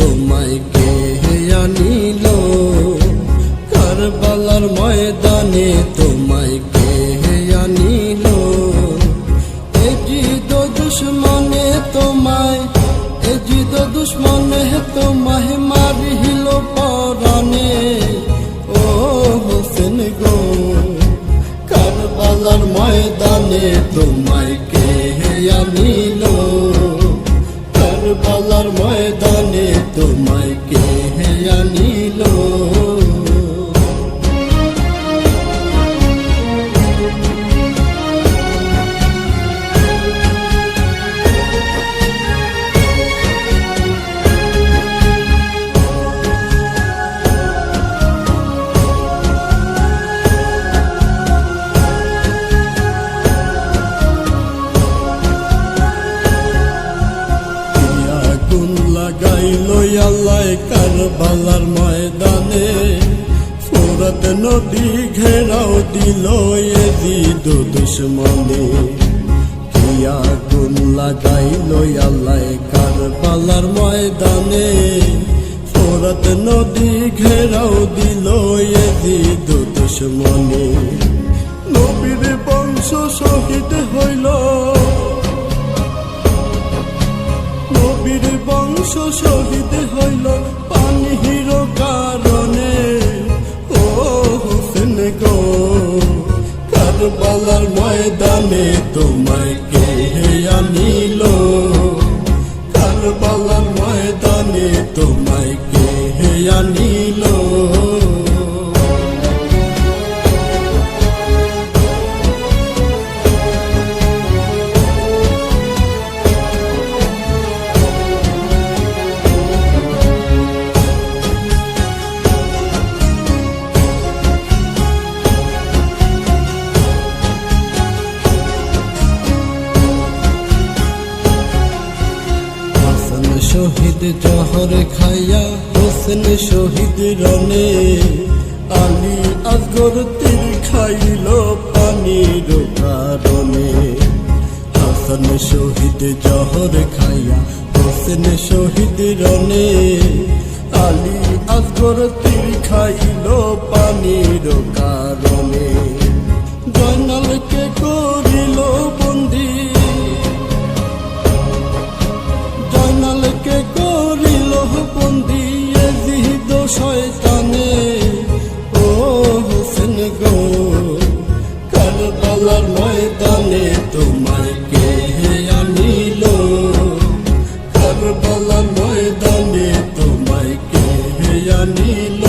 তোমায় কে আনিল, কারবালার ময়দানে তোমায় কে আনিল। এজিদ দুশ্মনে তোমায়, এজিদ দুশ্মনে তোমায় মারিল পরানে। ও হোসেন গো, কারবালার ময়দানে তোমায় কে আনিল, কারবালার ময়দানে তোমায় কে আনিল। লাগাইলো আল্লাহ কারবালার ময়দানে, ফোরাত নদী ঘেরাও দিল এজিদ দুশ্মনে। কি আগুন লাগাইলো আল্লাহ কারবালার ময়দানে, ফোরাত নদী ঘেরাও দিল এজিদ দুশ্মনে। নবীর বংশ শহীদ হইল, নবীর বংশ শহীদ হইল পানির কারণে। ও হোসেন গো, কারবালার ময়দানে তোমায় কে আনিল, কারবালার ময়দানে তোমায় কে আনিল। শহীদ জহর খাইয়া হোসেন শহীদ রনে, আলী আসগর তীর খাইল পানির কারণে। হাসান শহীদ জহর খাইয়া হোসেন শহীদ রনে, আলী আসগর তীর খাইল পানির কারণে। জয়নালকে করিল বন্দী, জয়নালকে করিল বন্দী এজিদ শয়তানে। ও হোসেন গো, কারবালার ময়দানে তোমায় কে আনিল, কারবালার ময়দানে তোমায় কে আনিল।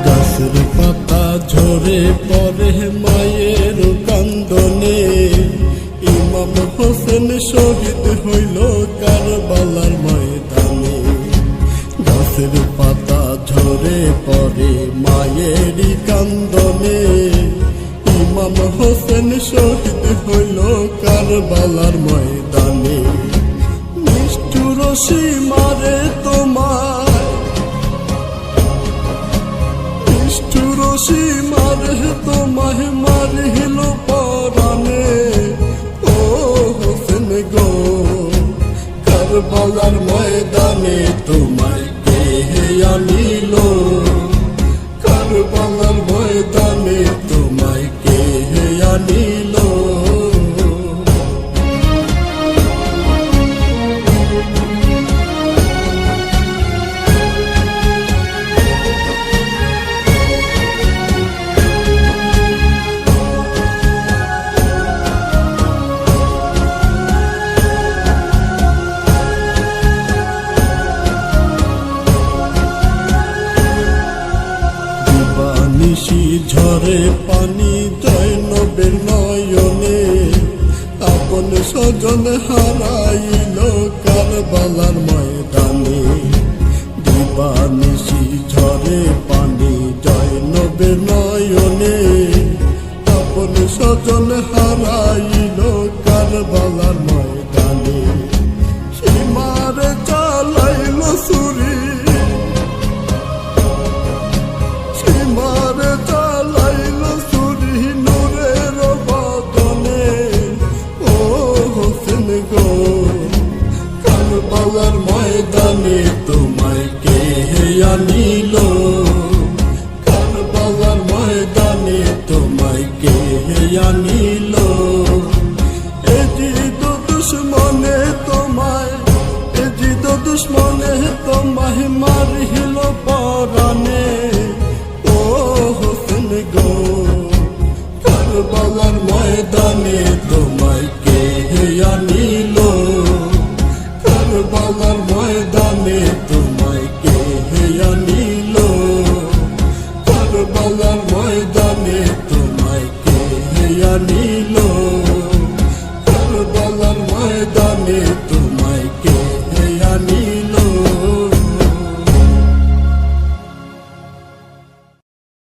গাছের পাতা ঝরে পড়ে মায়ের কান্দনে, ইমাম হোসেন শহীদ হইল কারবালার ময়দানে। গাছের পাতা ঝরে পড়ে মায়ের কান্দনে, ইমাম হোসেন শহীদ হইল কারবালার ময়দানে। নিষ্ঠুর সীমারে তোমার, নিষ্ঠুর সীমারে তোমায় মারিল পরানে। ও হোসেন গো, কারবালার ময়দানে তোমায় কে আনিল, কারবালার ময়দানে তোমায় কে আনিল। ঝরে পানি জয়নবের নয়নে, আপন স্বজন হারাইল কারবালার ময়দানে। দিবানিশি ঝরে পানি জয়নবের নয়নে, আপন আপন স্বজন হারাইল কারবালার ময়দানে সীমারে চালাইল ছুরি সীমারে চালাইল ছুরি নূরের বদনে ও হোসেন গো কারবালার ময়দানে তোমায় কে আনিল কারবালার ময়দানে তোমায় কে আনিল এজিদ দুশ্মনে তোমায় এজিদ দুশ্মনে তোমায় মারিল পরানে ও হোসেন গো কারবালার ময়দানে তোমায় কে আনিল কারবালার ময়দানে তোমায় কে আনিল কারবালার ময়দানে তোমায় কে আনিল